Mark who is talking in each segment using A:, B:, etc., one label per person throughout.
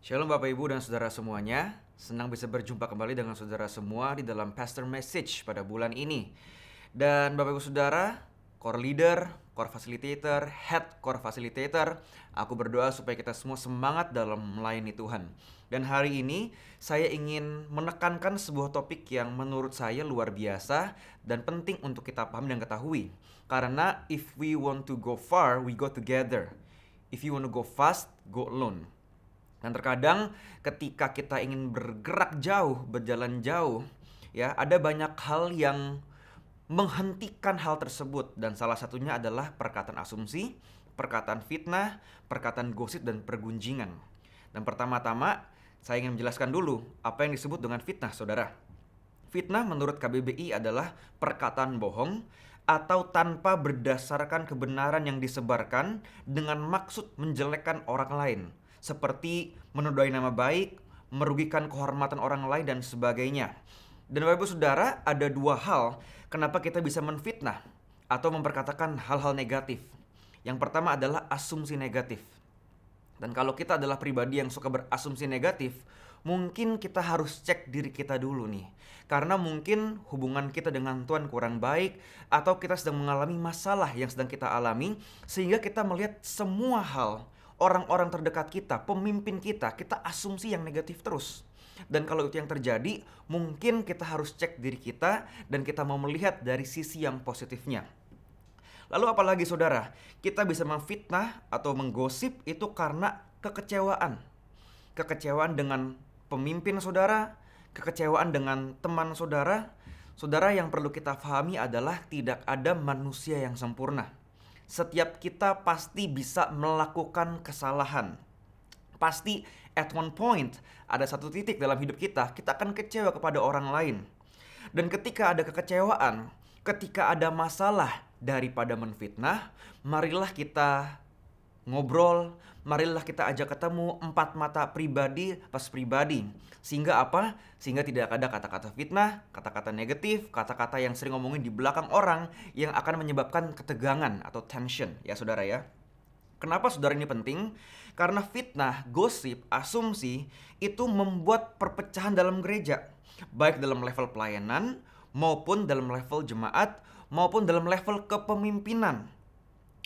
A: Shalom Bapak Ibu dan Saudara semuanya. Senang bisa berjumpa kembali dengan Saudara semua di dalam Pastor Message pada bulan ini. Dan Bapak Ibu Saudara, Core Leader, Core Facilitator, Head Core Facilitator, aku berdoa supaya kita semua semangat dalam melayani Tuhan. Dan hari ini saya ingin menekankan sebuah topik yang menurut saya luar biasa dan penting untuk kita pahami dan ketahui. Karena if we want to go far, we go together. If you want to go fast, go alone. Dan terkadang ketika kita ingin bergerak jauh, berjalan jauh, ya ada banyak hal yang menghentikan hal tersebut. Dan salah satunya adalah perkataan asumsi, perkataan fitnah, perkataan gosip, dan pergunjingan. Dan pertama-tama saya ingin menjelaskan dulu apa yang disebut dengan fitnah, saudara. Fitnah menurut KBBI adalah perkataan bohong atau tanpa berdasarkan kebenaran yang disebarkan dengan maksud menjelekkan orang lain, seperti menodai nama baik, merugikan kehormatan orang lain, dan sebagainya. Dan Bapak Ibu Saudara, ada dua hal kenapa kita bisa menfitnah atau memperkatakan hal-hal negatif. Yang pertama adalah asumsi negatif. Dan kalau kita adalah pribadi yang suka berasumsi negatif, mungkin kita harus cek diri kita dulu nih. Karena mungkin hubungan kita dengan Tuhan kurang baik, atau kita sedang mengalami masalah yang sedang kita alami, sehingga kita melihat semua hal, orang-orang terdekat kita, pemimpin kita asumsi yang negatif terus. Dan kalau itu yang terjadi, mungkin kita harus cek diri kita dan kita mau melihat dari sisi yang positifnya. Lalu apalagi saudara, kita bisa memfitnah atau menggosip itu karena kekecewaan. Kekecewaan dengan pemimpin saudara, kekecewaan dengan teman saudara. Saudara, yang perlu kita pahami adalah tidak ada manusia yang sempurna. Setiap kita pasti bisa melakukan kesalahan. Pasti at one point, ada satu titik dalam hidup kita akan kecewa kepada orang lain. Dan ketika ada kekecewaan, ketika ada masalah, daripada menfitnah, marilah kita ngobrol, marilah kita ajak ketemu empat mata pribadi pas pribadi. Sehingga apa? Sehingga tidak ada kata-kata fitnah, kata-kata negatif, kata-kata yang sering ngomongin di belakang orang yang akan menyebabkan ketegangan atau tension, ya saudara ya. Kenapa saudara ini penting? Karena fitnah, gosip, asumsi itu membuat perpecahan dalam gereja. Baik dalam level pelayanan, maupun dalam level jemaat, maupun dalam level kepemimpinan.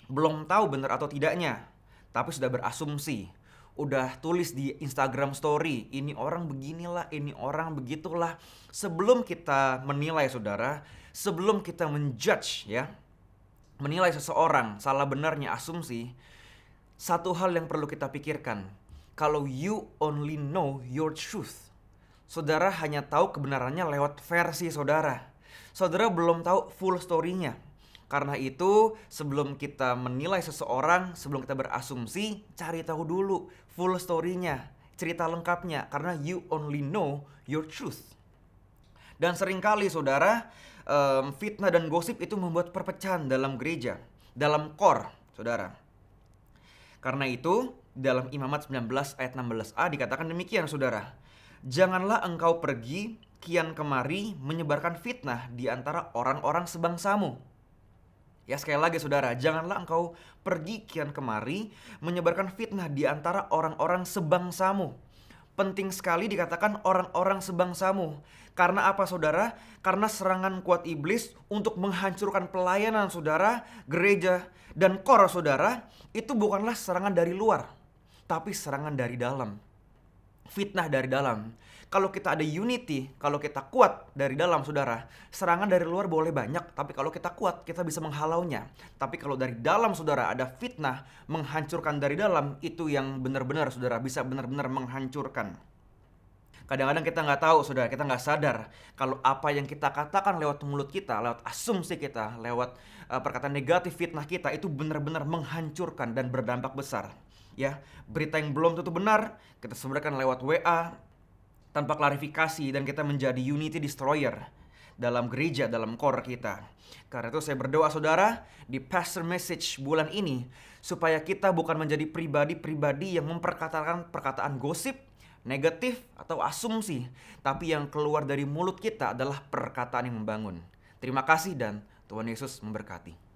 A: Belum tahu benar atau tidaknya, tapi sudah berasumsi, udah tulis di Instagram story, ini orang beginilah, ini orang begitulah. Sebelum kita menilai saudara, sebelum kita menjudge ya, menilai seseorang salah benarnya asumsi, satu hal yang perlu kita pikirkan, kalau you only know your truth, saudara hanya tahu kebenarannya lewat versi saudara. Saudara belum tahu full story-nya. Karena itu, sebelum kita menilai seseorang, sebelum kita berasumsi, cari tahu dulu full story-nya, cerita lengkapnya, karena you only know your truth. Dan seringkali saudara, fitnah dan gosip itu membuat perpecahan dalam gereja, dalam core, saudara. Karena itu, dalam Imamat 19 ayat 16a dikatakan demikian, saudara. Janganlah engkau pergi kian kemari menyebarkan fitnah di antara orang-orang sebangsamu. Ya, sekali lagi saudara, janganlah engkau pergi kian kemari menyebarkan fitnah di antara orang-orang sebangsamu. Penting sekali dikatakan orang-orang sebangsamu. Karena apa saudara? Karena serangan kuat iblis untuk menghancurkan pelayanan saudara, gereja, dan core saudara, itu bukanlah serangan dari luar, tapi serangan dari dalam. Fitnah dari dalam. Kalau kita ada unity, kalau kita kuat dari dalam saudara, serangan dari luar boleh banyak, tapi kalau kita kuat, kita bisa menghalaunya. Tapi kalau dari dalam saudara ada fitnah, menghancurkan dari dalam, itu yang benar-benar saudara bisa benar-benar menghancurkan. Kadang-kadang kita nggak tahu saudara, kita nggak sadar kalau apa yang kita katakan lewat mulut kita, lewat asumsi kita, lewat perkataan negatif fitnah kita, itu benar-benar menghancurkan dan berdampak besar. Ya, berita yang belum tentu benar kita sebarkan lewat WA tanpa klarifikasi, dan kita menjadi unity destroyer dalam gereja, dalam core kita. Karena itu saya berdoa saudara, di Pastor Message bulan ini, supaya kita bukan menjadi pribadi-pribadi yang memperkatakan perkataan gosip, negatif, atau asumsi, tapi yang keluar dari mulut kita adalah perkataan yang membangun. Terima kasih dan Tuhan Yesus memberkati.